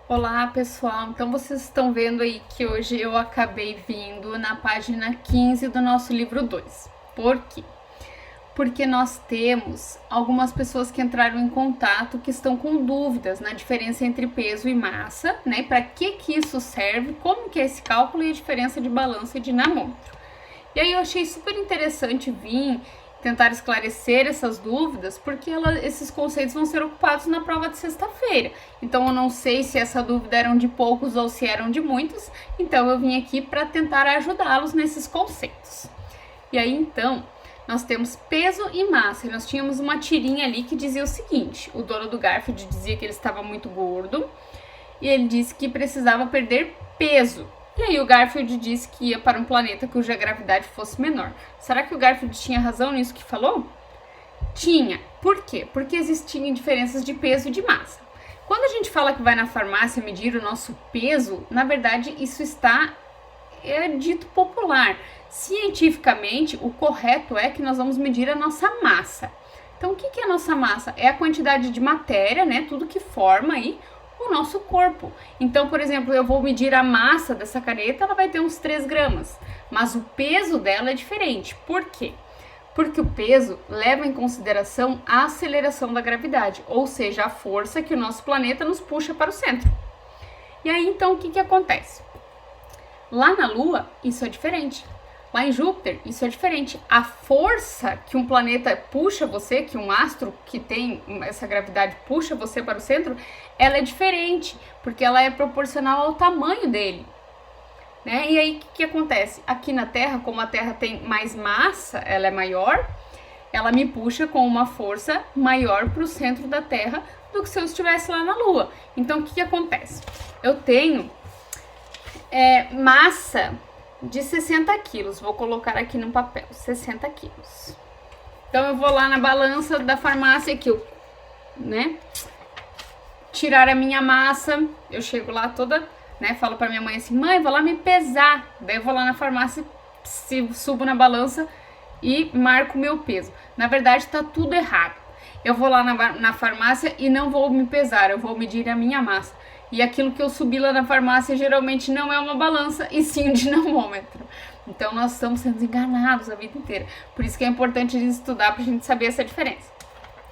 Olá, pessoal. Então vocês estão vendo aí que hoje eu acabei vindo na página 15 do nosso livro 2. Por quê? Porque nós temos algumas pessoas que entraram em contato que estão com dúvidas na diferença entre peso e massa, né? Para que isso serve, como que é esse cálculo e a diferença de balança e dinamômetro. E aí eu achei super interessante vir tentar esclarecer essas dúvidas, porque esses conceitos vão ser ocupados na prova de sexta-feira. Então eu não sei se essa dúvida eram de poucos ou se eram de muitos, então eu vim aqui para tentar ajudá-los nesses conceitos. E aí então, nós temos peso e massa, e nós tínhamos uma tirinha ali que dizia o seguinte: o dono do Garfield dizia que ele estava muito gordo, e ele disse que precisava perder peso. E aí o Garfield disse que ia para um planeta cuja gravidade fosse menor. Será que o Garfield tinha razão nisso que falou? Tinha. Por quê? Porque existiam diferenças de peso e de massa. Quando a gente fala que vai na farmácia medir o nosso peso, na verdade isso é dito popular. Cientificamente, o correto é que nós vamos medir a nossa massa. Então, o que é a nossa massa? É a quantidade de matéria, né? Tudo que forma aí o nosso corpo. Então, por exemplo, eu vou medir a massa dessa caneta, ela vai ter uns 3 gramas, mas o peso dela é diferente. Por quê? Porque o peso leva em consideração a aceleração da gravidade, ou seja, a força que o nosso planeta nos puxa para o centro. E aí, então, o que acontece? Lá na Lua, isso é diferente. Lá em Júpiter, isso é diferente. A força que um planeta puxa você, que um astro que tem essa gravidade puxa você para o centro, ela é diferente, porque ela é proporcional ao tamanho dele. Né? E aí, o que acontece? Aqui na Terra, como a Terra tem mais massa, ela é maior, ela me puxa com uma força maior para o centro da Terra do que se eu estivesse lá na Lua. Então, o que acontece? Eu tenho massa de 60 quilos. Vou colocar aqui no papel, 60 quilos. Então eu vou lá na balança da farmácia aqui, né? Tirar a minha massa. Eu chego lá toda, né? Falo pra minha mãe assim: mãe, vou lá me pesar. Daí eu vou lá na farmácia, subo na balança e marco o meu peso. Na verdade, tá tudo errado. Eu vou lá na farmácia e não vou me pesar, eu vou medir a minha massa. E aquilo que eu subi lá na farmácia geralmente não é uma balança, e sim um dinamômetro. Então nós estamos sendo enganados a vida inteira. Por isso que é importante a gente estudar pra gente saber essa diferença.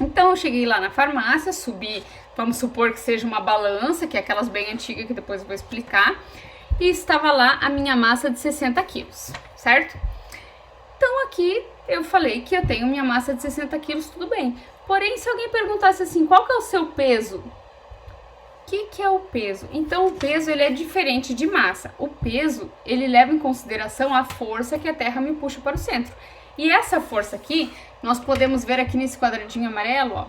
Então eu cheguei lá na farmácia, subi, vamos supor que seja uma balança, que é aquelas bem antigas que depois eu vou explicar. E estava lá a minha massa de 60 quilos, certo? Então aqui eu falei que eu tenho minha massa de 60 quilos, tudo bem. Porém, se alguém perguntasse assim, qual que é o seu peso? O que é o peso? Então, o peso ele é diferente de massa. O peso, ele leva em consideração a força que a Terra me puxa para o centro. E essa força aqui, nós podemos ver aqui nesse quadradinho amarelo, ó,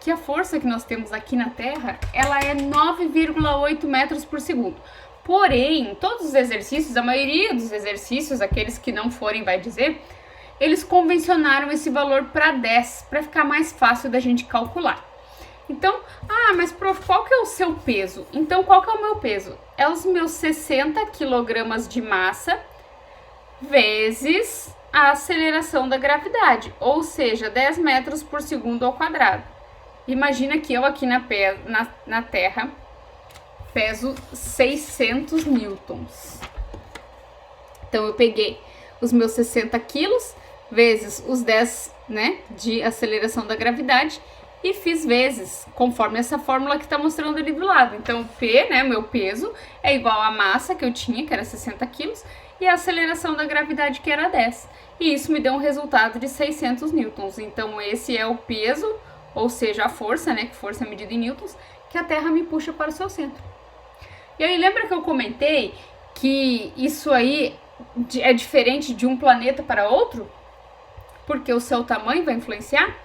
que a força que nós temos aqui na Terra, ela é 9,8 metros por segundo. Porém, todos os exercícios, a maioria dos exercícios, aqueles que não forem, vai dizer, eles convencionaram esse valor para 10, para ficar mais fácil da gente calcular. Então, mas prof, qual que é o seu peso? Então, qual que é o meu peso? É os meus 60 quilogramas de massa vezes a aceleração da gravidade, ou seja, 10 metros por segundo ao quadrado. Imagina que eu aqui na Terra peso 600 newtons. Então, eu peguei os meus 60 quilos vezes os 10, né, de aceleração da gravidade e fiz vezes, conforme essa fórmula que está mostrando ali do lado. Então, P, né, meu peso, é igual à massa que eu tinha, que era 60 quilos, e a aceleração da gravidade, que era 10. E isso me deu um resultado de 600 newtons. Então, esse é o peso, ou seja, a força, né, que força é medida em newtons, que a Terra me puxa para o seu centro. E aí, lembra que eu comentei que isso aí é diferente de um planeta para outro? Porque o seu tamanho vai influenciar?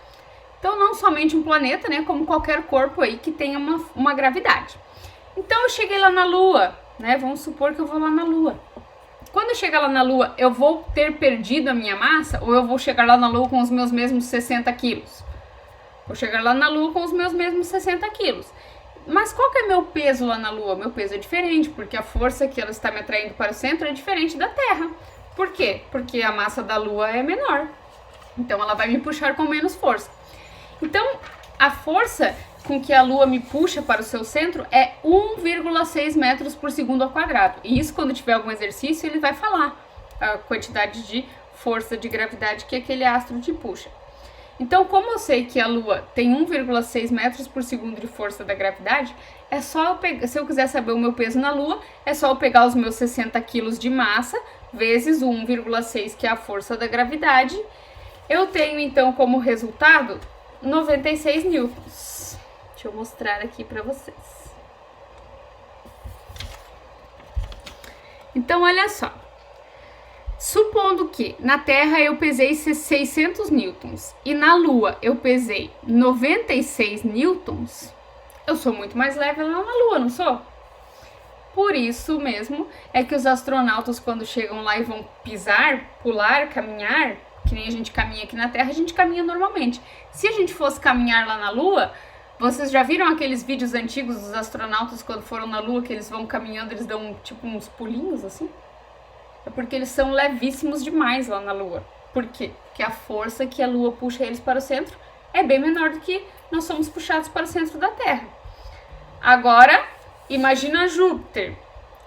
Então, não somente um planeta, né, como qualquer corpo aí que tenha uma gravidade. Então, eu cheguei lá na Lua, né, vamos supor que eu vou lá na Lua. Quando eu chegar lá na Lua, eu vou ter perdido a minha massa ou eu vou chegar lá na Lua com os meus mesmos 60 quilos? Vou chegar lá na Lua com os meus mesmos 60 quilos. Mas qual que é meu peso lá na Lua? Meu peso é diferente, porque a força que ela está me atraindo para o centro é diferente da Terra. Por quê? Porque a massa da Lua é menor. Então, ela vai me puxar com menos força. Então, a força com que a Lua me puxa para o seu centro é 1,6 metros por segundo ao quadrado. E isso, quando tiver algum exercício, ele vai falar a quantidade de força de gravidade que aquele astro te puxa. Então, como eu sei que a Lua tem 1,6 metros por segundo de força da gravidade, é só eu pegar, se eu quiser saber o meu peso na Lua, é só eu pegar os meus 60 quilos de massa, vezes o 1,6, que é a força da gravidade. Eu tenho, então, como resultado, 96 newtons. Deixa eu mostrar aqui para vocês. Então, olha só. Supondo que na Terra eu pesei 600 newtons e na Lua eu pesei 96 newtons, eu sou muito mais leve lá na Lua, não sou? Por isso mesmo é que os astronautas, quando chegam lá e vão pisar, pular, caminhar, que nem a gente caminha aqui na Terra, a gente caminha normalmente. Se a gente fosse caminhar lá na Lua, vocês já viram aqueles vídeos antigos dos astronautas quando foram na Lua, que eles vão caminhando, eles dão tipo uns pulinhos assim? É porque eles são levíssimos demais lá na Lua. Por quê? Porque a força que a Lua puxa eles para o centro é bem menor do que nós somos puxados para o centro da Terra. Agora, imagina Júpiter.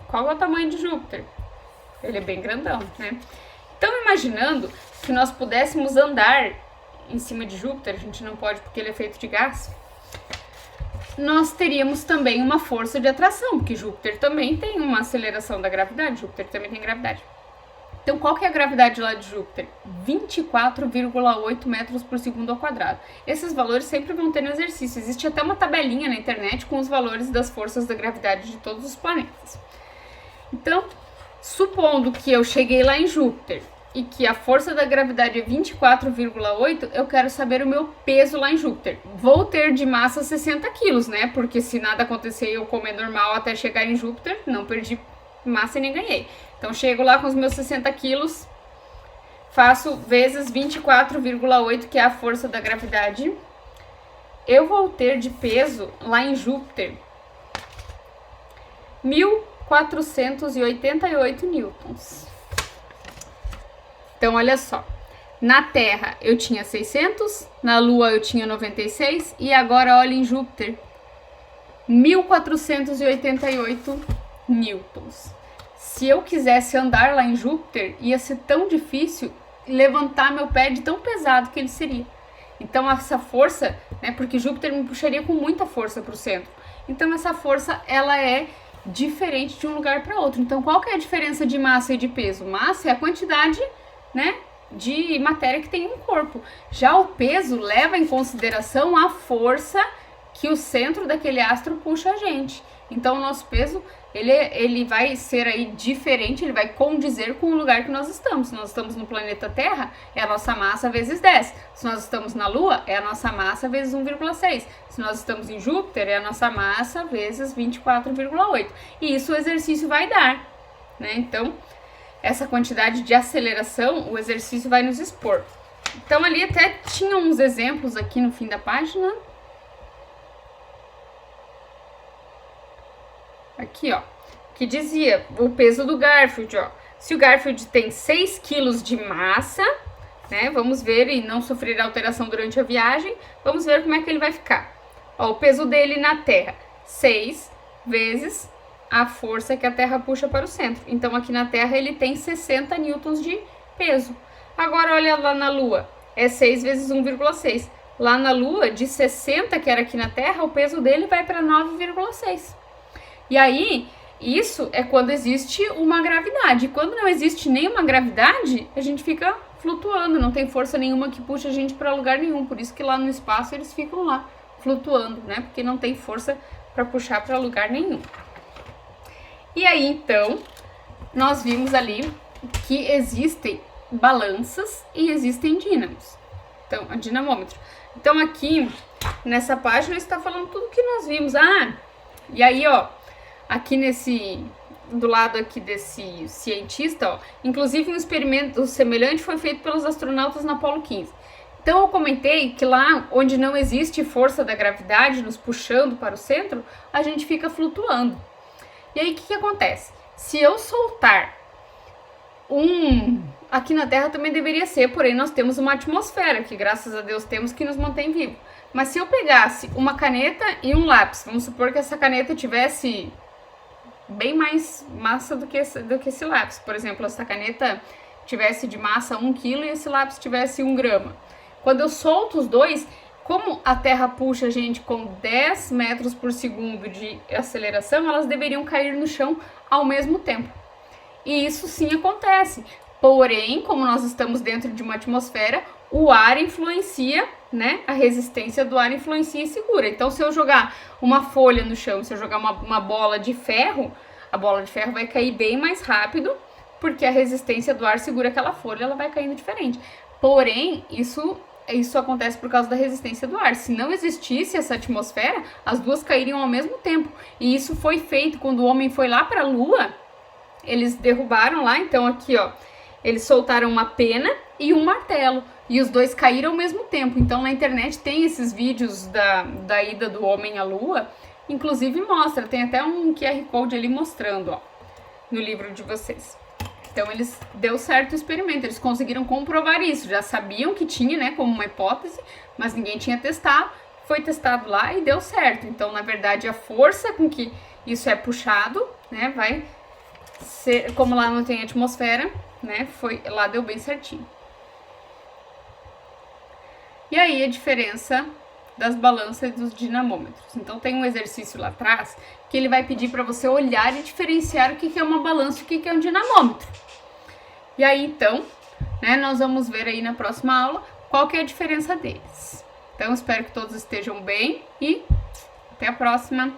Qual é o tamanho de Júpiter? Ele é bem grandão, né? Então, imaginando que nós pudéssemos andar em cima de Júpiter, a gente não pode porque ele é feito de gás, nós teríamos também uma força de atração, porque Júpiter também tem uma aceleração da gravidade, Júpiter também tem gravidade. Então, qual que é a gravidade lá de Júpiter? 24,8 metros por segundo ao quadrado. Esses valores sempre vão ter no exercício. Existe até uma tabelinha na internet com os valores das forças da gravidade de todos os planetas. Então, supondo que eu cheguei lá em Júpiter e que a força da gravidade é 24,8, eu quero saber o meu peso lá em Júpiter. Vou ter de massa 60 quilos, né? Porque se nada acontecer e eu comer normal até chegar em Júpiter, não perdi massa e nem ganhei. Então, chego lá com os meus 60 quilos, faço vezes 24,8, que é a força da gravidade. Eu vou ter de peso lá em Júpiter 1.488 newtons. Então, olha só. Na Terra eu tinha 600, na Lua eu tinha 96 e agora olha em Júpiter, 1.488 newtons. Se eu quisesse andar lá em Júpiter, ia ser tão difícil levantar meu pé de tão pesado que ele seria. Então essa força, né, porque Júpiter me puxaria com muita força para o centro. Então essa força, ela é diferente de um lugar para outro. Então qual que é a diferença de massa e de peso? Massa é a quantidade, né, de matéria que tem um corpo. Já o peso leva em consideração a força que o centro daquele astro puxa a gente. Então o nosso peso, ele vai ser aí diferente, ele vai condizer com o lugar que nós estamos. Se nós estamos no planeta Terra, é a nossa massa vezes 10. Se nós estamos na Lua, é a nossa massa vezes 1,6. Se nós estamos em Júpiter, é a nossa massa vezes 24,8. E isso o exercício vai dar, né? Então, essa quantidade de aceleração, o exercício vai nos expor. Então, ali até tinha uns exemplos aqui no fim da página. Aqui, ó, que dizia o peso do Garfield, ó. Se o Garfield tem 6 quilos de massa, né, vamos ver, e não sofrer alteração durante a viagem, vamos ver como é que ele vai ficar. Ó, o peso dele na Terra, 6 vezes a força que a Terra puxa para o centro. Então, aqui na Terra ele tem 60 newtons de peso. Agora, olha lá na Lua, é 6 vezes 1,6. Lá na Lua, de 60, que era aqui na Terra, o peso dele vai para 9,6. E aí, isso é quando existe uma gravidade. Quando não existe nenhuma gravidade, a gente fica flutuando, não tem força nenhuma que puxe a gente para lugar nenhum. Por isso que lá no espaço eles ficam lá flutuando, né? Porque não tem força para puxar para lugar nenhum. E aí, então, nós vimos ali que existem balanças e existem dínamos. Então, a dinamômetro. Então, aqui, nessa página, está falando tudo que nós vimos. Ah, e aí, ó, aqui do lado aqui desse cientista, ó, inclusive um experimento semelhante foi feito pelos astronautas na Apollo 15. Então eu comentei que lá onde não existe força da gravidade nos puxando para o centro, a gente fica flutuando. E aí o que acontece? Se eu soltar aqui na Terra também deveria ser, porém nós temos uma atmosfera que graças a Deus temos que nos mantém vivo. Mas se eu pegasse uma caneta e um lápis, vamos supor que essa caneta tivesse bem mais massa do que esse lápis. Por exemplo, essa caneta tivesse de massa 1 kg e esse lápis tivesse 1 grama. Quando eu solto os dois, como a Terra puxa a gente com 10 metros por segundo de aceleração, elas deveriam cair no chão ao mesmo tempo. E isso sim acontece. Porém, como nós estamos dentro de uma atmosfera, o ar influencia, né? A resistência do ar influencia e segura. Então, se eu jogar uma folha no chão, se eu jogar uma bola de ferro, a bola de ferro vai cair bem mais rápido, porque a resistência do ar segura aquela folha, ela vai caindo diferente. Porém, isso acontece por causa da resistência do ar. Se não existisse essa atmosfera, as duas cairiam ao mesmo tempo. E isso foi feito quando o homem foi lá para a Lua. Eles derrubaram lá, então aqui, ó, eles soltaram uma pena e um martelo. E os dois caíram ao mesmo tempo. Então, na internet tem esses vídeos da ida do homem à Lua. Inclusive mostra, tem até um QR Code ali mostrando, ó, no livro de vocês. Então, deu certo o experimento, eles conseguiram comprovar isso. Já sabiam que tinha, né, como uma hipótese, mas ninguém tinha testado. Foi testado lá e deu certo. Então, na verdade, a força com que isso é puxado, né, vai ser, como lá não tem atmosfera, né, lá deu bem certinho. E aí, a diferença das balanças e dos dinamômetros. Então, tem um exercício lá atrás que ele vai pedir para você olhar e diferenciar o que é uma balança e o que é um dinamômetro. E aí, então, né, nós vamos ver aí na próxima aula qual que é a diferença deles. Então, espero que todos estejam bem e até a próxima!